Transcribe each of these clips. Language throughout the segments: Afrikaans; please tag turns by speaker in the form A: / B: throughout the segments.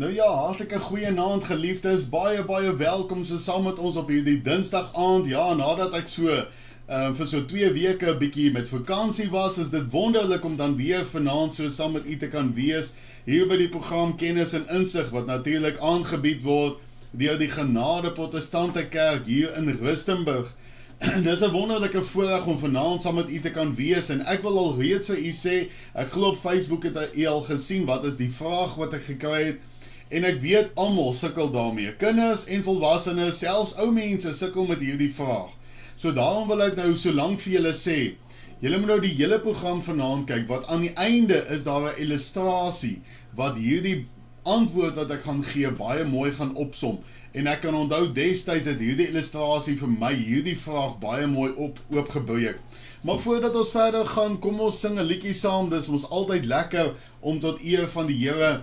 A: Nou ja, hartlike goeienaand geliefdes, baie welkom so saam met ons op hierdie Dinsdag aand. Ja, nadat ek vir so 2 weke 'n bietjie met vakansie was, is dit wonderlik om dan weer vanaand so saam met u te kan wees, hier by die program Kennis en Insig, wat natuurlik aangebied word deur die Genade Protestante Kerk hier in Rustenburg. Dis 'n wonderlike voorreg om vanaand saam met u te kan wees, en ek wil al reeds vir u sê, ek glo op Facebook het u al gesien, wat is die vraag wat ek gekry het, en ek weet almal sukkel daarmee, kinders en volwassenes, selfs ou mense sukkel met hierdie vraag. So daarom wil ek nou so lank vir julle sê, julle moet nou die hele program vanaand kyk, wat aan die einde is daar 'n illustrasie, wat hierdie antwoord wat ek gaan gee, baie mooi gaan opsom. En ek kan onthou destyds het hierdie illustrasie vir my hierdie vraag baie mooi oopgebreek. Maar voordat ons verder gaan, kom ons sing 'n liedjie saam. Dis ons altyd lekker om tot eer van die Here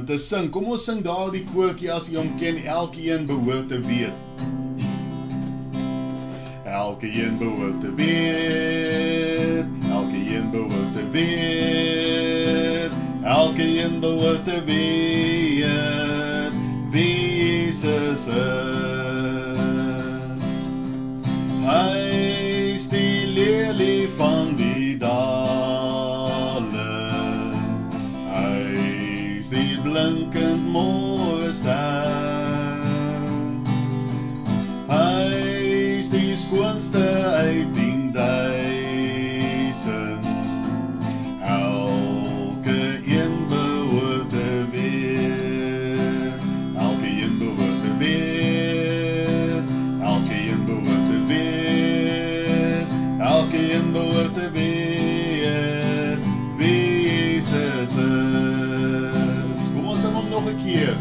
A: te sing. Kom ons sing daardie koortjie as jy hom ken, elkeen behoort te weet. Elkeen behoort te weet, elkeen behoort te weet, elkeen behoort te weet, wie Jesus is. Hy is die leerling van die dale, hy is die blinkend mooie ster, hy is die skoonste uit 10.000, elke een behoort te weet, elke een behoort te weet, elke een behoort te weet, elke een behoort te weet, wie Jesus is. Kom ons sing hom nog 'n keer.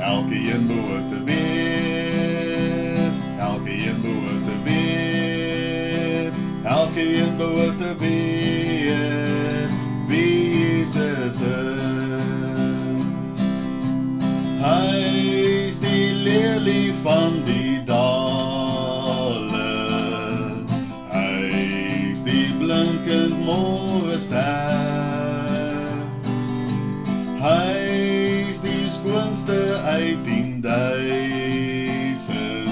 A: Elke een behoort te weet, elke een behoort te weet, elke een behoort te weet, wie Jesus is. Hy is die leerling van die dale, hy is die blinkend mooie ster, hy is die skoonste uit 10.000,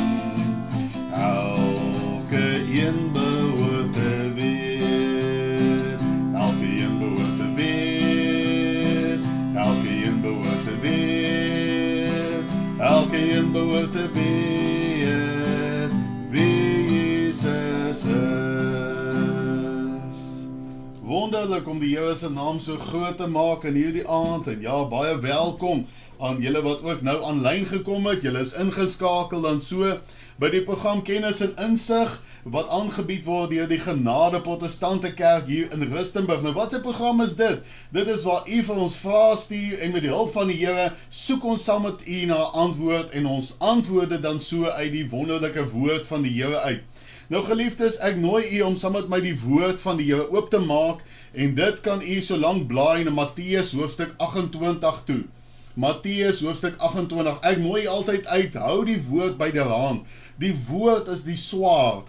A: elke een behoort te weet, elke een behoort te weet, elke een behoort te weet, elke een behoort te weet, wie Jesus is. Wonderlik om die Here se naam so groot te maak in hierdie aand, en ja, baie welkom aan julle wat ook nou aanlyn gekom het. Julle is ingeskakel dan so by die program Kennis en Insig, wat aangebied word deur die Genade Protestante Kerk hier in Rustenburg. Nou wat se program is dit? Dit is waar u vir ons vrae stuur, en met die hulp van die Here soek ons saam met u na antwoord, en ons antwoorde dan so uit die wonderlike woord van die Here uit. Nou geliefdes, ek nooi u om saam met my die woord van die Here oop te maak, en dit kan u so lank blaai na Matteus hoofstuk 28 toe. Matteus hoofstuk 28, ek nooi altyd uit, hou die woord by die hand. Die woord is die swaard.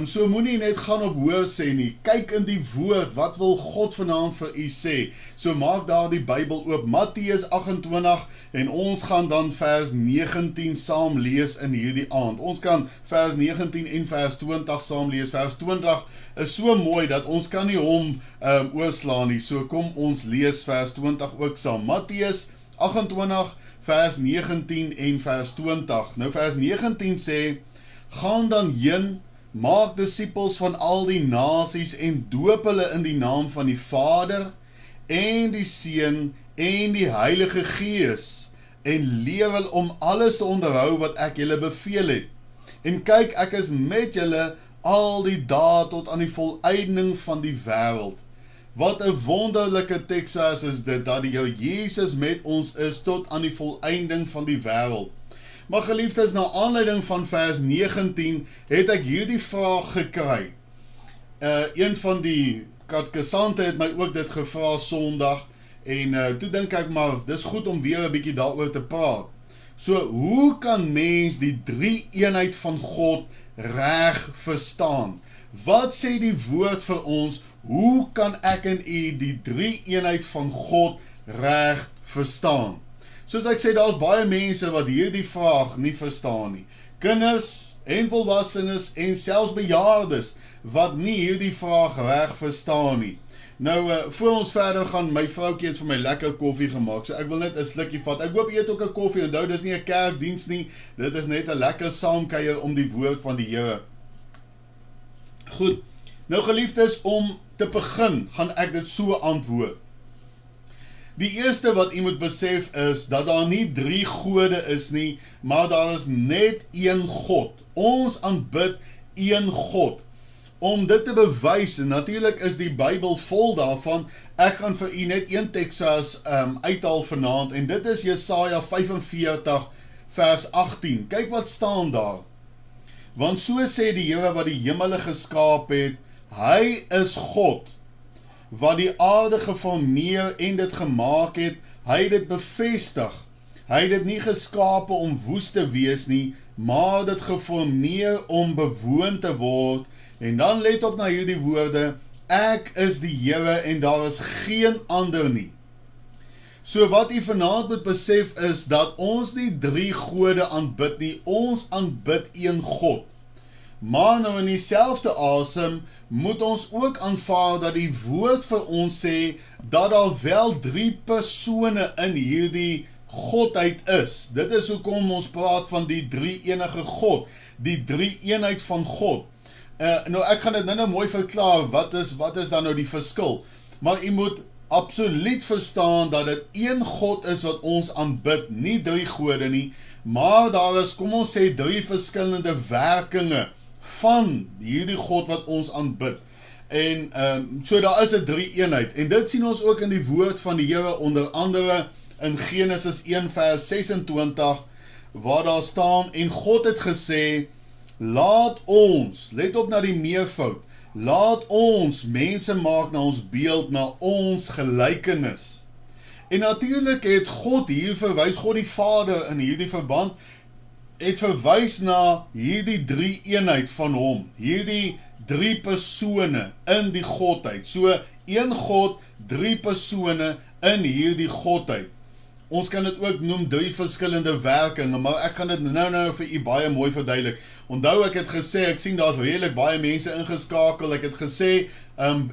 A: So moenie net gaan op hoor sê nie, kyk in die woord, wat wil God vanaand vir u sê? So maak daar die Bybel oop, Matteus 28, en ons gaan dan vers 19 saam lees in hierdie aand. Ons kan vers 19 en vers 20 saam lees. Vers 20 is so mooi, dat ons kan nie hom oorslaan nie, so kom ons lees vers 20 ook saam. Matteus 28, vers 19 en vers 20. Nou vers 19 sê, gaan dan heen, maak disippels van al die nasies en doop hulle in die naam van die Vader en die Seun en die Heilige Gees, en leer hulle om alles te onderhou wat ek julle beveel het. En kyk, ek is met julle al die dae tot aan die volëinding van die wêreld. Wat 'n wonderlike teksvers is dit, dat die Here Jesus met ons is tot aan die volëinding van die wêreld. Maar geliefdes, na aanleiding van vers 19 het ek hierdie vraag gekry. Een van die katkesante het my ook dit gevra Sondag, en toe dink ek maar, dis goed om weer 'n bietjie daaroor te praat. So, hoe kan mens die drie eenheid van God reg verstaan? Wat sê die woord vir ons, hoe kan ek en u die drie eenheid van God reg verstaan? Soos ek sê, daar's baie mense wat hierdie vraag nie verstaan nie. Kinders en volwassenes en selfs bejaardes wat nie hierdie vraag reg verstaan nie. Nou, voor ons verder gaan, my vroukie het vir my lekker koffie gemaak, so ek wil net 'n slukkie vat. Ek hoop jy het ook 'n koffie, onthou, dis nie 'n kerkdiens nie, dit is net 'n lekker saamkuier om die woord van die Here. Goed, nou geliefdes, om te begin, gaan ek dit so antwoord. Die eerste wat u moet besef is, dat daar nie drie gode is nie, maar daar is net een God. Ons aanbid een God. Om dit te bewys, en natuurlik is die Bybel vol daarvan, ek gaan vir u net een teksvers uithaal vanaand, en dit is Jesaja 45 vers 18. Kyk wat staan daar. Want so sê die Here wat die hemele geskaap het, hy is God, wat die aarde geformeer en dit gemaak het, hy het dit bevestig. Hy het dit nie geskape om woes te wees nie, maar dit geformeer om bewoon te word. En dan let op na hierdie woorde, ek is die Here en daar is geen ander nie. So wat u vanaand moet besef is, dat ons nie drie gode aanbid nie, ons aanbid een God. Maar nou in dieselfde asem, moet ons ook aanvaar dat die woord vir ons sê, dat daar wel drie persone in hierdie Godheid is. Dit is hoekom ons praat van die drie enige God, die drie eenheid van God. Nou ek gaan dit nou mooi verklaar, wat is dan nou die verskil? Maar u moet absoluut verstaan dat dit een God is wat ons aanbid, nie drie gode nie, maar daar is, kom ons sê, drie verskillende werkinge van hierdie God wat ons aanbid. En so daar is 'n drie eenheid, en dit sien ons ook in die woord van die Here, onder andere in Genesis 1 vers 26, waar daar staan, en God het gesê, laat ons, let op na die meervoud, laat ons mense maak na ons beeld, na ons gelykenis. En natuurlik het God hier verwys, God die Vader in hierdie verband, het verwys na hierdie drie eenheid van hom, hierdie drie persone in die Godheid. So, een God, drie persone in hierdie Godheid. Ons kan dit ook noem drie verskillende werkinge, maar ek gaan dit nou vir u baie mooi verduidelik. Onthou, ek het gesê, ek sien daar's redelik baie mense ingeskakel, ek het gesê,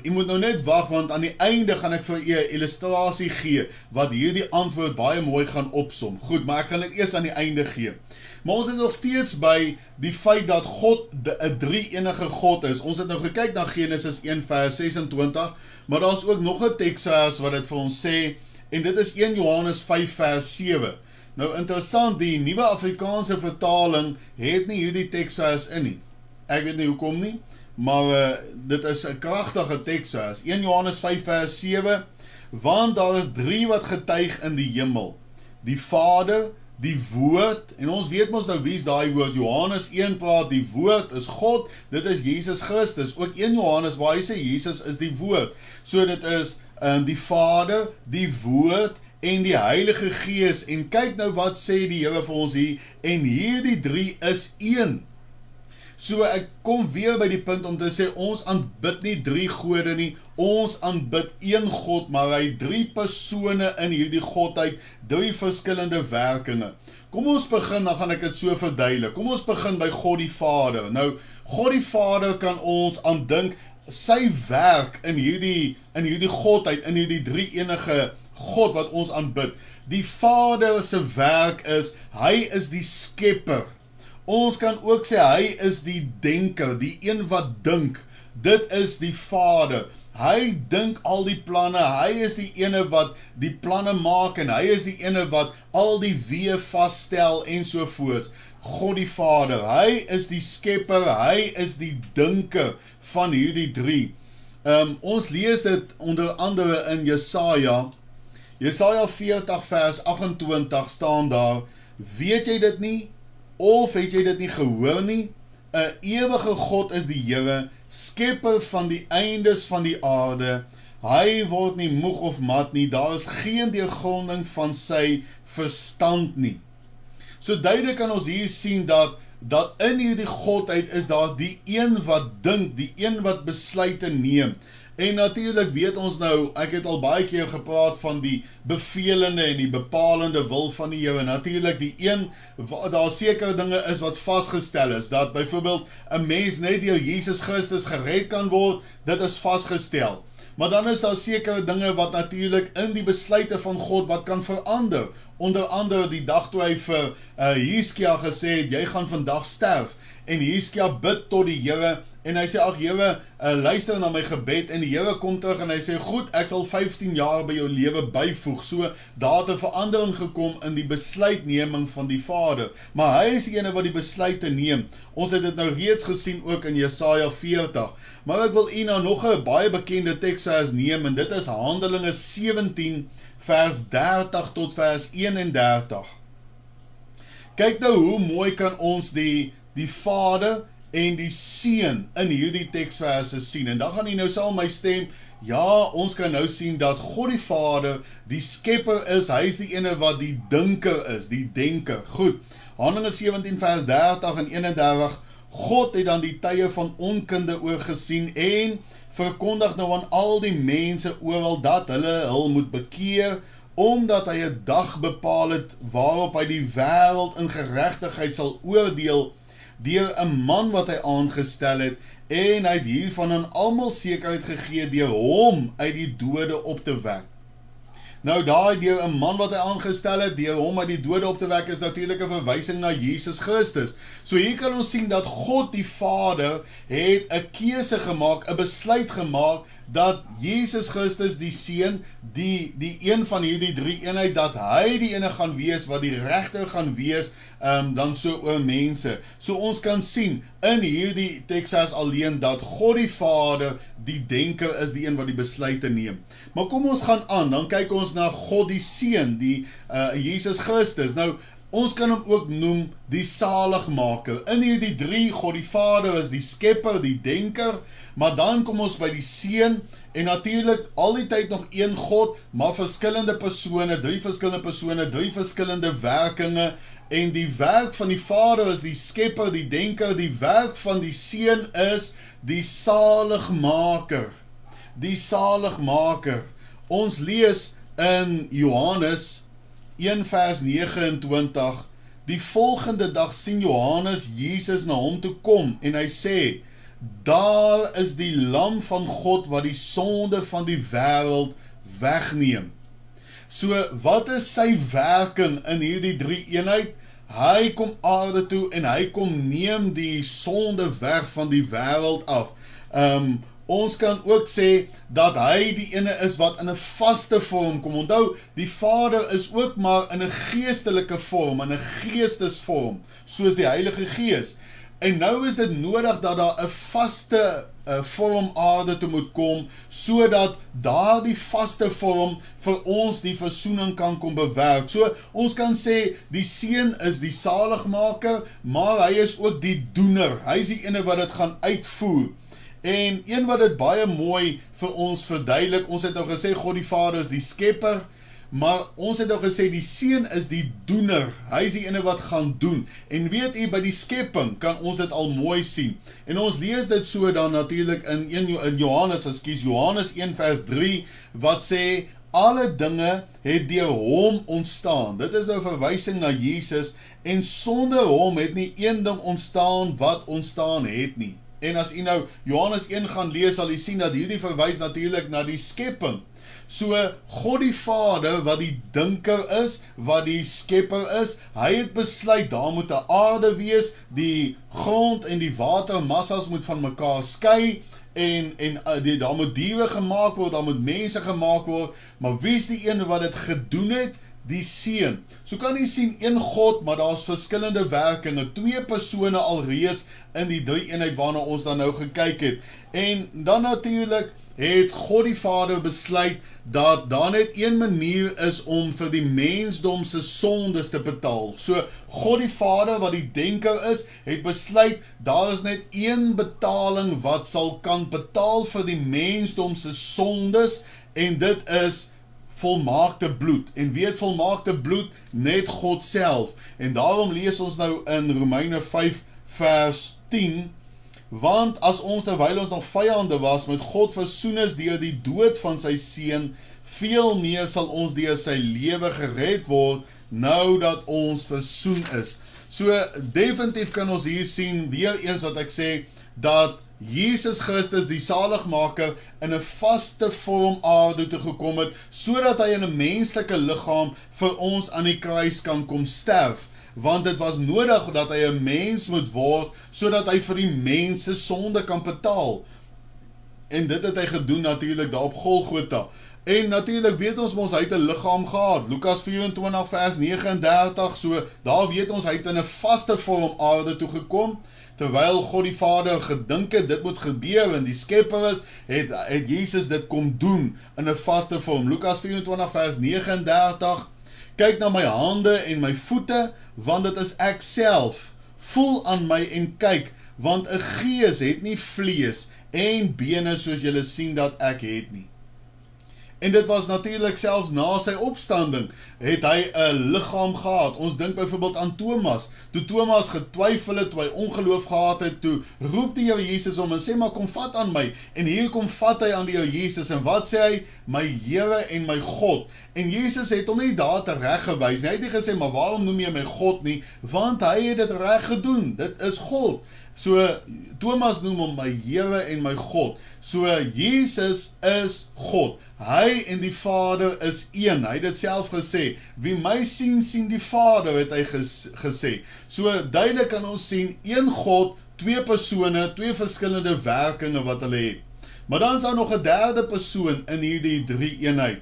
A: u moet nou net wag, want aan die einde gaan ek vir u 'n illustrasie gee, wat hierdie antwoord baie mooi gaan opsom. Goed, maar ek gaan dit eers aan die einde gee. Maar ons is nog steeds by die feit dat God 'n drie enige God is. Ons het nou gekyk na Genesis 1 vers 26, maar daar's ook nog 'n teksvers wat dit vir ons sê, en dit is 1 Johannes 5 vers 7. Nou interessant, die nuwe Afrikaanse vertaling het nie hierdie teksvers in nie. Ek weet nie hoekom nie, maar dit is 'n kragtige teksvers. 1 Johannes 5 vers 7, want daar is drie wat getuig in die hemel. Die Vader, die Woord, en ons weet mos nou wie is daai woord. Johannes 1 praat, die Woord is God, dit is Jesus Christus. Ook 1 Johannes waar hy sê Jesus is die Woord. So dit is die Vader, die Woord en die Heilige Gees. En kyk nou wat sê die Here vir ons hier, en hierdie drie is een. So ek kom weer by die punt om te sê, ons aanbid nie drie gode nie, ons aanbid een God, maar hy drie persone in hierdie Godheid, drie verskillende werkinge. Kom ons begin, dan gaan ek dit so verduidelik. Kom ons begin by God die Vader. Nou, God die Vader kan ons aandink, sy werk in hierdie Godheid, in hierdie drie enige God wat ons aanbid. Die Vader se werk is, hy is die skepper. Ons kan ook sê, hy is die denker, die een wat dink. Dit is die Vader. Hy dink al die planne, hy is die ene wat die planne maak, en hy is die ene wat al die weë vasstel en sovoorts. God die Vader. Hy is die skepper, hy is die dinker van hierdie drie. Ons lees dit onder andere in Jesaja 40 vers 28 staan daar, weet jy dit nie, of het jy dit nie gehoor nie? 'n ewige God is die Here, skepper van die eindes van die aarde. Hy word nie moeg of mat nie, daar is geen deurgronding van sy verstand nie. So duidelik kan ons hier sien dat in hierdie Godheid is daar die een wat dink, die een wat besluite neem. En natuurlijk weet ons nou, ek het al baie keer gepraat van die bevelende en die bepalende wil van die Here. Natuurlijk die een, daar sekere dinge is wat vastgestel is, dat byvoorbeeld 'n mens net deur Jesus Christus gered kan word, dit is vastgestel. Maar dan is daar sekere dinge wat natuurlijk in die besluite van God wat kan verander. Onder andere die dag toe hy vir Hiskia gesê het, jy gaan vandag sterf. En Hiskia bid tot die Here en hy sê, ag Here, luister na my gebed. En die Here kom terug en hy sê, goed, ek sal 15 jaar by jou lewe byvoeg. So, daar het 'n verandering gekom in die besluitneming van die Vader. Maar hy is die ene wat die besluite neem. Ons het dit nou reeds gesien ook in Jesaja 40. Maar ek wil u nou nog 'n baie bekende teksvers neem en dit is Handelinge 17 vers 30 tot vers 31. Kyk nou hoe mooi kan ons die Vader en die Seun in hierdie teksverse sien. En dan gaan jy nou saam my stem, ja, ons kan nou sien dat God die Vader die skepper is, hy is die ene wat die dinker is, die denker. Goed, Handelinge 17 vers 30 en 31, God het dan die tye van onkunde oorgesien en verkondig nou aan al die mense oral dat hulle hul moet bekeer, omdat hy 'n dag bepaal het waarop hy die wêreld in geregtigheid sal oordeel deur 'n man wat hy aangestel het, en hy het hiervan aan almal sekerheid gegee deur hom uit die dode op te wek. Nou daai deur 'n man wat hy aangestel het, deur hom uit die dode op te wek, is natuurlik 'n verwysing na Jesus Christus. So hier kan ons sien dat God die Vader het 'n keuse gemaak, 'n besluit gemaak, dat Jesus Christus die Seun, die een van hierdie drie eenheid, dat hy die ene gaan wees, wat die regter gaan wees, dan so oor mense. So ons kan sien, in hierdie teksvers alleen, dat God die Vader, die denker is, die een wat die besluite neem. Maar kom ons gaan aan, dan kyk ons na God die Seun, die Jesus Christus. Nou, ons kan hom ook noem die saligmaker. In hierdie drie, God die Vader is die skepper, die denker, maar dan kom ons by die Seun, en natuurlijk al die tyd nog een God, maar verskillende persone, drie verskillende werkinge, en die werk van die Vader is die skepper, die denker, die werk van die Seun is die saligmaker. Die saligmaker. Ons lees in Johannes 1 vers 29, die volgende dag sien Johannes Jesus na hom toe kom, en hy sê, daar is die lam van God wat die sonde van die wêreld wegneem. So, wat is sy werking in hierdie drie eenheid? Hy kom aarde toe en hy kom neem die sonde weg van die wêreld af. Ons kan ook sê dat hy die ene is wat in 'n vaste vorm kom. Onthou, die Vader is ook maar in 'n geestelike vorm, in 'n geestesvorm, soos die Heilige Gees. En nou is dit nodig dat daar 'n vaste vorm aarde toe moet kom, sodat daardie vaste vorm vir ons die versoening kan kom bewerk. So ons kan sê, die Seun is die saligmaker, maar hy is ook die doener. Hy is die ene wat dit gaan uitvoer. En een wat dit baie mooi vir ons verduidelik, ons het nou gesê, God die Vader is die skepper, maar ons het nou gesê, die Seun is die doener, hy is die ene wat gaan doen, en weet u, by die skepping kan ons dit al mooi sien, en ons lees dit so dan natuurlijk in Johannes 1 vers 3, wat sê, alle dinge het deur hom ontstaan, dit is nou verwysing na Jesus, en sonder hom het nie een ding ontstaan wat ontstaan het nie. En as u nou Johannes 1 gaan lees, sal u sien dat hierdie verwys natuurlijk na die skepping. So, God die Vader, wat die dinker is, wat die skepper is, hy het besluit, daar moet 'n aarde wees, die grond en die watermassas moet van mekaar skei, en daar moet diere gemaak word, daar moet mense gemaak word, maar wie is die een wat dit gedoen het? die Seun. So kan jy sien een God, maar daar's verskillende werkinge, twee persone alreeds in die drie eenheid waarna ons dan nou gekyk het. En dan natuurlik het God die Vader besluit dat daar net een manier is om vir die mensdom se sondes te betaal. So God die Vader, wat die denker is, het besluit daar is net een betaling wat sal kan betaal vir die mensdom se sondes, en dit is volmaakte bloed. En wie het volmaakte bloed? Net God self. En daarom lees ons nou in Romeine 5 vers 10, want as ons terwyl ons nog vyande was met God versoen is deur die dood van sy seun, veel meer sal ons deur sy lewe gered word, nou dat ons versoen is. So definitief kan ons hier sien, weer eens wat ek sê, dat Jesus Christus, die saligmaker, in 'n vaste vorm aarde toe gekom het, sodat hy in 'n menslike liggaam vir ons aan die kruis kan kom sterf. Want dit was nodig dat hy 'n mens moet word, sodat hy vir die mense sonde kan betaal. En dit het hy gedoen natuurlik daar op Golgotha. En natuurlik weet ons mos, hy het 'n liggaam gehad. Lukas 24 vers 39, so daar weet ons, hy het in 'n vaste vorm aarde toe gekom, terwyl God die Vader gedink het, dit moet gebeur, en die skepper is, het Jesus dit kom doen, in 'n vaste vorm. Lukas 24 vers 39, kyk na my hande en my voete, want dit is ek self. Voel aan my en kyk, want 'n gees het nie vlees en bene soos julle sien dat ek het nie. En dit was natuurlik selfs na sy opstanding, het hy 'n liggaam gehad. Ons dink byvoorbeeld aan Thomas. Toe Thomas getwyfel het, toe hy ongeloof gehad het, toe roep die Here Jesus om en sê, maar kom vat aan my. En hier kom vat hy aan die Here Jesus, en wat sê hy? My Here en my God. En Jesus het hom nie daar tereg gewys nie. Hy het nie gesê, maar waarom noem jy my God nie? Want hy het dit reg gedoen. Dit is God. So Thomas noem hom my Here en my God. So Jesus is God. Hy en die Vader is een. Hy het dit self gesê. Wie my sien, sien die Vader, het hy gesê. So duidelik kan ons sien, een God, twee persone, twee verskillende werkinge wat hulle het. Maar dan is daar nog 'n derde persoon in hierdie drie eenheid.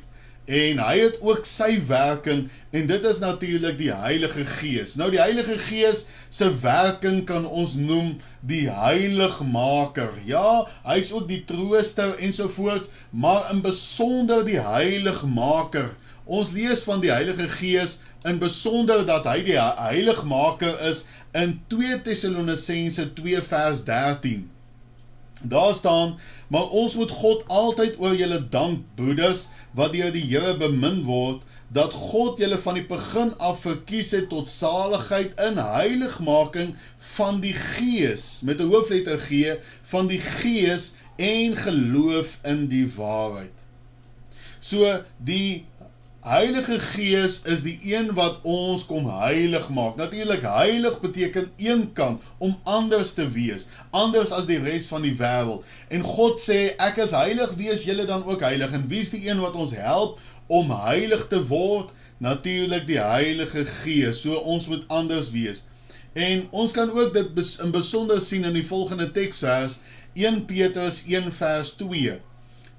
A: En hy het ook sy werking, en dit is natuurlik die Heilige Gees. Nou die Heilige Gees se werking kan ons noem die heiligmaker. Ja, hy is ook die trooster ensovoorts, maar in besonder die heiligmaker. Ons lees van die Heilige Gees in besonder dat hy die heiligmaker is in 2 Tessalonisense 2 vers 13. Daar staan, maar ons moet God altyd oor julle dank, broeders, wat deur die Here bemin word, dat God julle van die begin af verkies het tot saligheid in heiligmaking van die Gees, met 'n hoofletter G, van die Gees en geloof in die waarheid. So die Heilige Gees is die een wat ons kom heilig maak. Natuurlik, heilig beteken een kant, om anders te wees, anders as die res van die wêreld. En God sê, ek is heilig, wees julle dan ook heilig. En wie is die een wat ons help om heilig te word? Natuurlik die Heilige Gees, so ons moet anders wees. En ons kan ook dit in besonder sien in die volgende teksvers, 1 Petrus 1 vers 2.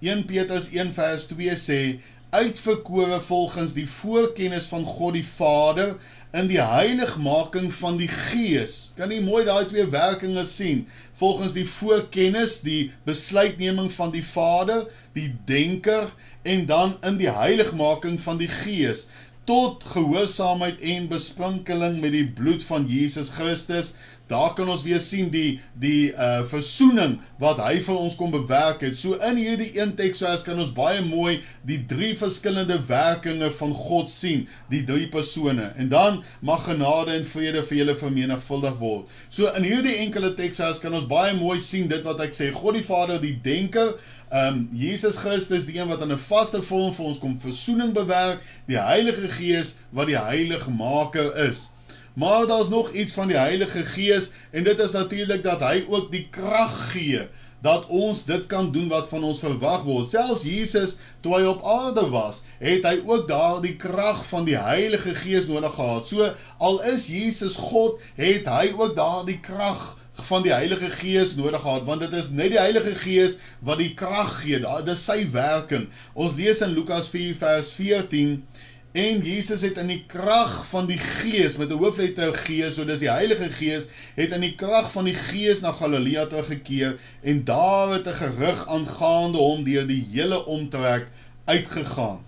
A: 1 Petrus 1 vers 2 sê, uitverkore volgens die voorkennis van God die Vader in die heiligmaking van die Gees. Kan jy mooi daai twee werkinge sien? Volgens die voorkennis, die besluitneming van die Vader, die denker, en dan in die heiligmaking van die Gees, tot gehoorsaamheid en besprinkeling met die bloed van Jesus Christus. Daar kan ons weer sien die versoening wat hy vir ons kom bewerk het. So in hierdie een teksvers kan ons baie mooi die drie verskillende werkinge van God sien, die drie persone. En dan mag genade en vrede vir julle vermenigvuldig word. So in hierdie enkele teksvers kan ons baie mooi sien dit wat ek sê, God die Vader, die denker, Jesus Christus, die een wat in 'n vaste vorm vir ons kom versoening bewerk, die Heilige Gees wat die heiligmaker is. Maar daar is nog iets van die Heilige Gees, en dit is natuurlik dat hy ook die krag gee, dat ons dit kan doen wat van ons verwag word. Selfs Jesus, toe hy op aarde was, het hy ook daar die krag van die Heilige Gees nodig gehad. So, al is Jesus God, het hy ook daar die krag van die Heilige Gees nodig gehad, want dit is net die Heilige Gees wat die krag gee, dit is sy werking. Ons lees in Lukas 4 vers 14, En Jesus het in die krag van die Gees, met 'n hoofletter Gees, so dis die Heilige Gees, het in die krag van die Gees na Galilea teruggekeer, en daar het 'n gerug aangaande hom deur die hele omtrek uitgegaan.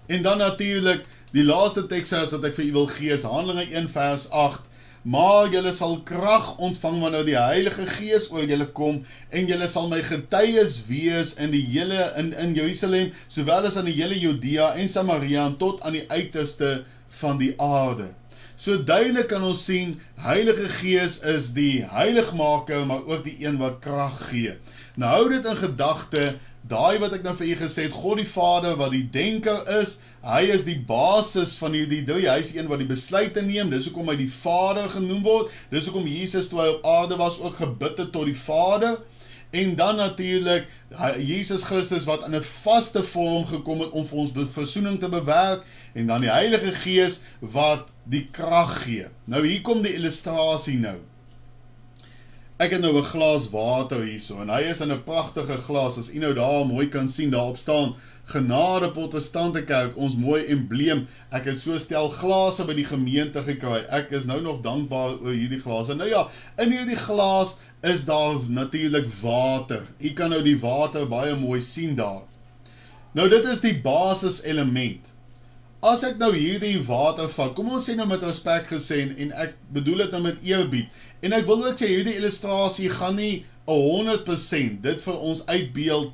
A: En dan natuurlik, die laaste teksvers wat ek vir u wil gee is Handelinge 1 vers 8, maar julle sal krag ontvang wanneer die Heilige Gees oor julle kom, en julle sal my getuies wees in Jerusalem, sowel as aan die hele Judea en Samaria, en tot aan die uiterste van die aarde. So duidelik kan ons sien, Heilige Gees is die heiligmaker, maar ook die een wat krag gee. Nou hou dit in gedagte, daai wat ek nou vir u gesê het, God die Vader wat die denker is, hy is die basis van die drie, hy is die een wat die besluite neem, dis hoekom hy die Vader genoem word, dis hoekom Jesus toe hy op aarde was ook gebid het tot die Vader, en dan natuurlik Jesus Christus wat in 'n vaste vorm gekom het om vir ons versoening te bewerk, en dan die Heilige Gees wat die krag gee. Nou hier kom die illustrasie nou. Ek het nou 'n glas water hierso, en hy is in 'n pragtige glas, as u nou daar mooi kan sien, daarop staan, Genade Protestante Kerk, ons mooi embleem. Ek het so stel glase by die gemeente gekry, ek is nou nog dankbaar oor hierdie glase. Nou ja, in hierdie glas is daar natuurlik water, u kan nou die water baie mooi sien daar. Nou dit is die basis element. As ek nou hierdie water vat, kom ons sê nou met respek gesê, en ek bedoel dit nou met eerbied, en ek wil ook sê, hierdie illustrasie gaan nie 100% dit vir ons uitbeeld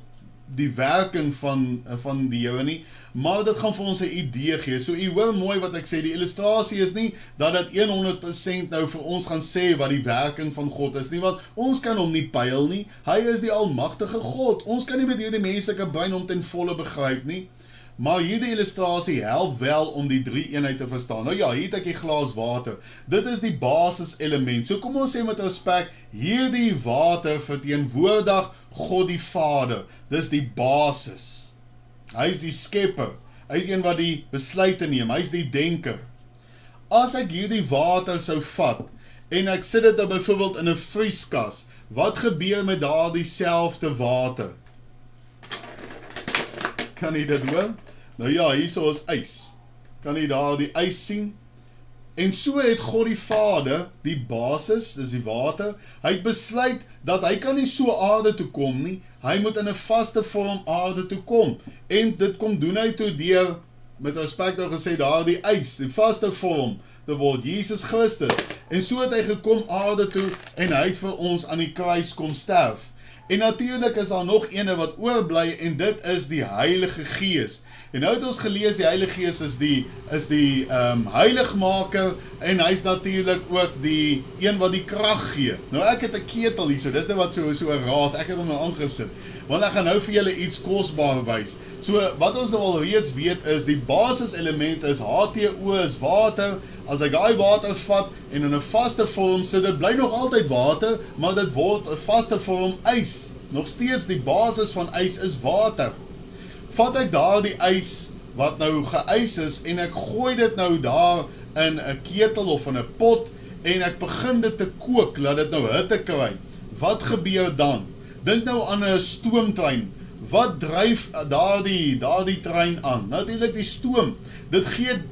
A: die werking van die Here nie, maar dit gaan vir ons 'n idee gee. So u hoor mooi wat ek sê, die illustrasie is nie dat dit 100% nou vir ons gaan sê wat die werking van God is nie, want ons kan hom nie pyl nie, hy is die almagtige God, ons kan nie met hierdie menslike brein hom ten volle begryp nie, maar hierdie illustrasie help wel om die drie eenheid te verstaan. Nou ja, hier het ek die glas water, dit is die basis element, so kom ons sê met respek, hierdie water verteenwoordig God die Vader, dis die basis, hy is die skepper, hy is een wat die besluite neem, hy is die denker. As ek hierdie water sou vat, en ek sit dit dan byvoorbeeld in 'n vrieskas, wat gebeur met daardie selfde water? Kan jy dit hoor? Nou ja, hierso is ys. Kan jy daar die ys sien? En so het God die Vader, die basis, dis die water, hy het besluit dat hy kan nie so aarde toe kom nie, hy moet in 'n vaste vorm aarde toe kom. En dit kom doen hy toe deur, met respek nou gesê, daar die ys, die vaste vorm, te word Jesus Christus. En so het hy gekom aarde toe, en hy het vir ons aan die kruis kom sterf. En natuurlik is daar nog ene wat oorbly, en dit is die Heilige Gees. En nou het ons gelees, die Heilige Gees is die heiligmaker, en hy is natuurlik ook die een wat die krag gee. Nou ek het 'n ketel hier, so dis nou wat so raas, ek het hom nou aangesit, want ek gaan nou vir julle iets kosbaar wys. So wat ons nou al reeds weet is, die basiselement is H2O is water, as ek daai water vat, en in 'n vaste vorm sit, dit bly nog altyd water, maar dit word 'n vaste vorm ys. Nog steeds die basis van ys is water. Vat ek daar die ys, wat nou geys is, en ek gooi dit nou daar in 'n ketel of in 'n pot, en ek begin dit te kook, laat dit nou hitte kry. Wat gebeur dan? Dink nou aan 'n stoomtrein. Wat dryf daardie trein aan? Natuurlik die stoom.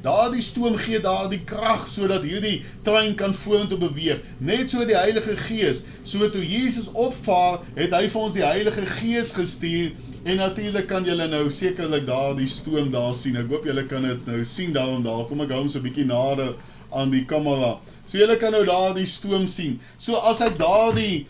A: Daardie stoom gee daardie krag, sodat hierdie trein kan vorentoe beweeg. Net so die Heilige Gees. So toe Jesus opvaar, het hy vir ons die Heilige Gees gestuur, en natuurlik kan julle nou sekerlik daardie stoom daar sien. Ek hoop julle kan dit nou sien daarom daar. Kom ek hou hom so 'n bietjie nader aan die kamera. So julle kan nou daardie stoom sien. So as ek daardie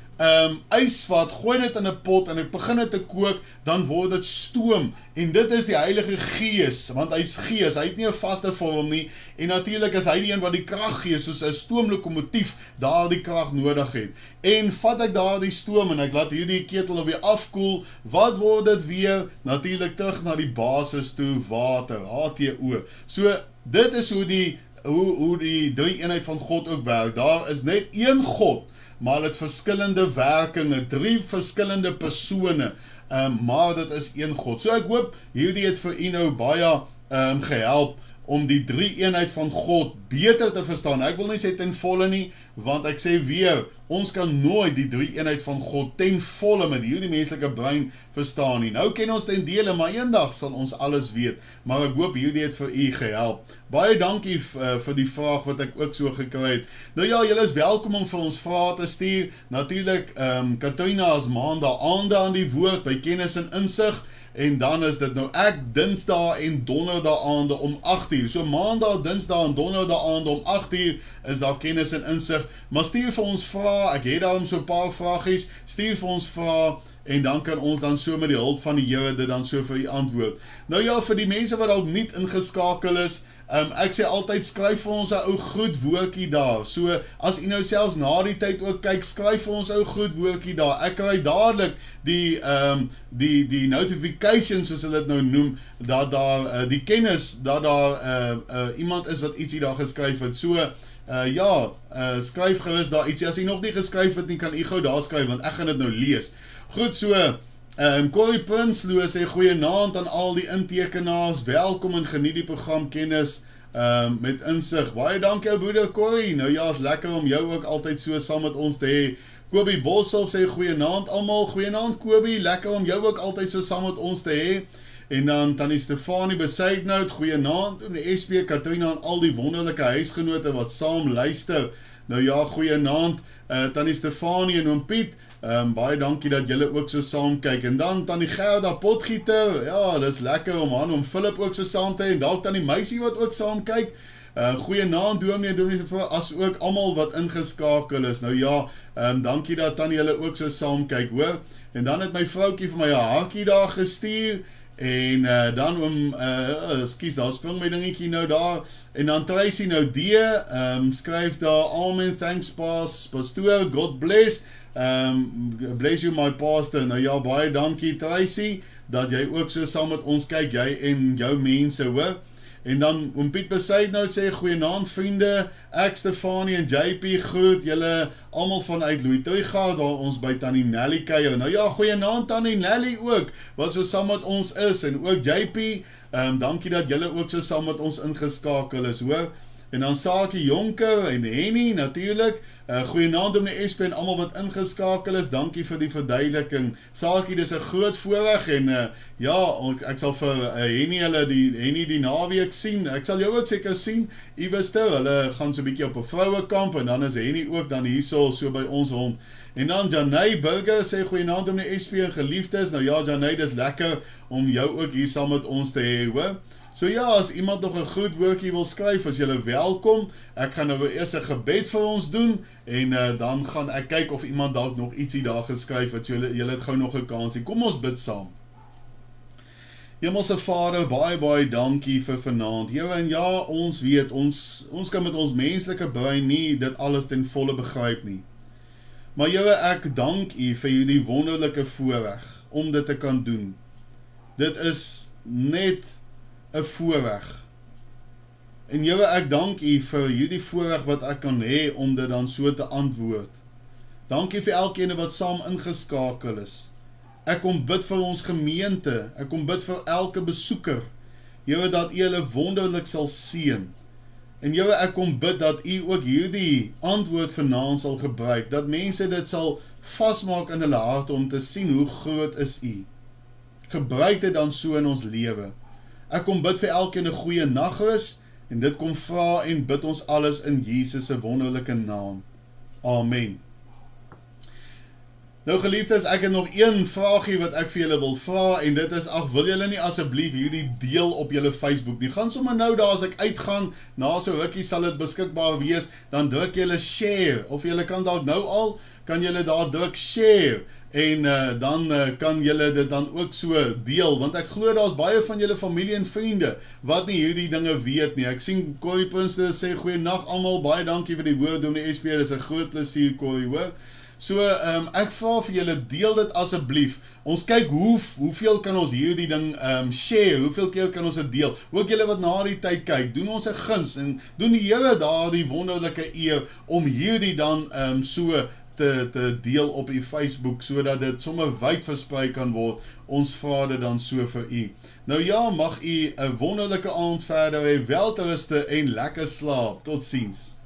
A: ys vat, gooi dit in 'n pot, en ek begin dit te kook, dan word dit stoom, en dit is die Heilige Gees, want hy's Gees, hy het nie 'n vaste vorm nie, en natuurlik is hy die een wat die krag gee, soos 'n stoomlokomotief daardie krag nodig het. En vat ek daardie stoom, en ek laat hierdie ketel weer afkoel, wat word dit weer? Natuurlik terug na die basis toe, water, H2O. So dit is hoe die drie eenheid van God ook werk. Daar is net een God, maar het verskillende werkinge, 3 verskillende persone, maar dit is een God. So ek hoop, hierdie het vir u nou baie gehelp, om die drie-eenheid van God beter te verstaan. Ek wil nie sê ten volle nie, want ek sê weer, ons kan nooit die drie-eenheid van God ten volle met hierdie menslike brein verstaan nie. Nou ken ons ten dele, maar eendag sal ons alles weet. Maar ek hoop hierdie het vir u gehelp. Baie dankie vir die vraag wat ek ook so gekry het. Nou ja, julle is welkom om vir ons vrae te stuur. Natuurlik, Katrina is maandag aande aan die woord by Kennis en Insig. En dan is dit nou ek dinsdae en donderdae aande om 8uur. So maandag, dinsdae en donderdae aande om 8uur is daar Kennis en Insig. Maar stuur vir ons vrae, ek het daarom so 'n paar vragies, stuur vir ons vrae en dan kan ons dan so met die hulp van die Here dit dan so vir u antwoord. Nou ja, vir die mense wat dalk nie ingeskakel is, ek sê altyd, skryf vir ons 'n ou groet woordjie daar. So, as u nou selfs na die tyd ook kyk, skryf vir ons ou groet woordjie daar. Ek kry dadelik die notifications, soos hulle dit nou noem, dat daar die kennis, dat daar iemand is wat ietsie daar geskryf het. So, skryf gerus daar ietsie. As u nog nie geskryf het nie, kan u gou daar skryf, want ek gaan dit nou lees. Goed, so, Corrie Prinsloo sê goeienaand aan al die intekenaars, welkom en geniet die program Kennis met Insig. Baie dankie ou broeder Corrie, nou ja, is lekker om jou ook altyd so saam met ons te hê. Kobie Boshoff sê goeienaand almal, goeienaand Kobie, lekker om jou ook altyd so saam met ons te hê. En dan Tannie Stefanie Besuidnout, goeienaand, en die SP, Katrina en al die wonderlike huisgenote wat saam luister. Nou ja, goeienaand, Tannie Stefanie en oom Piet, baie dankie dat julle ook so saam kyk. En dan Tannie Gerda Potgieter, ja, dis lekker om aan om Philip ook so saam te hê, en dalk Tannie Meisie wat ook saam kyk. Goeienaand dominee, as ook almal wat ingeskakel is. Nou ja, dankie dat Tannie julle ook so saam kyk, hoor. En dan het my vroukie vir my 'n hakie daar gestuur. En dan skus, daar spring my dingetjie nou daar. En dan Tracy nou skryf daar, amen, thanks pastoor, God bless. Bless you my pastor. Nou ja, baie dankie Tracy, dat jy ook so saam met ons kyk, jy en jou mense, hoor. En dan oom Piet Besuidnout sê, goeienaand vriende, ek Stefanie en JP groet julle almal vanuit Louis-Trichardt waar ons by Tannie Nelly kuier. Nou ja, goeienaand Tannie Nelly ook, wat so saam met ons is, en ook JP, dankie dat julle ook so saam met ons ingeskakel is, hoor. En dan Sakie Jonker en Henny natuurlik, goeienaand om die SP en almal wat ingeskakel is, dankie vir die verduideliking. Sakie, dis 'n groot voorreg en ja, ek sal vir Henny die naweek sien, ek sal jou ook seker sien, iewers hulle gaan so 'n bietjie op 'n vrouekamp en dan is Henny ook dan hierso so by ons rond. En dan Janey Burger sê goeienaand om die SP en geliefdes, nou ja Janey, dis lekker om jou ook hier saam met ons te hê, hoor. So ja, as iemand nog 'n groet woordjie wil skryf, is julle welkom. Ek gaan nou eers 'n gebed vir ons doen en dan gaan ek kyk of iemand dalk nog ietsie daar geskryf het. Julle het gou nog 'n kansie. Kom ons bid saam. Hemelse Vader, baie dankie vir vanaand. Here, en ja, ons weet, ons kan met ons menslike brein nie dit alles ten volle begryp nie. Maar Here, ek dank U vir hierdie wonderlike voorreg om dit te kan doen. Dit is net 'n voorreg. En Here, ek dank U vir hierdie voorreg wat ek kan hê om dit dan so te antwoord. Dankie vir elkeen wat saam ingeskakel is. Ek kom bid vir ons gemeente, ek kom bid vir elke besoeker. Here, dat U hulle wonderlik sal seën. En Here, ek kom bid dat U ook hierdie antwoord vanaand sal gebruik, dat mense dit sal vasmaak in hulle harte om te sien hoe groot is U. Gebruik dit dan so in ons lewe. Ek kom bid vir elkeen 'n goeie nagrus, en dit kom vra en bid ons alles in Jesus se wonderlike naam. Amen. Nou geliefdes, ek het nog een vraagie wat ek vir julle wil vra, en dit is, wil julle nie asseblief hierdie deel op julle Facebook nie? Gaan sommer nou daar as ek uitgaan, na so rukkie sal dit beskikbaar wees, dan druk julle share, of julle kan dalk nou al, kan julle daar druk share, en dan kan julle dit dan ook so deel, want ek glo daar's baie van julle familie en vriende, wat nie hierdie dinge weet nie. Ek sien Corrie Prinsloo sê, goeienaand almal, baie dankie vir die woord, dominee SP, dis 'n groot plesier Corrie, hoor. So, ek vra vir julle, deel dit asseblief. Ons kyk hoeveel kan ons hierdie ding share, hoeveel keer kan ons dit deel. Ook julle wat na die tyd kyk, doen ons 'n guns en doen die Here daar die wonderlike eer om hierdie dan so te deel op u Facebook, sodat dit sommer wyd versprei kan word. Ons vra dit dan so vir u. Nou ja, mag u 'n wonderlike aand verder hê, welteruste en lekker slaap. Totsiens.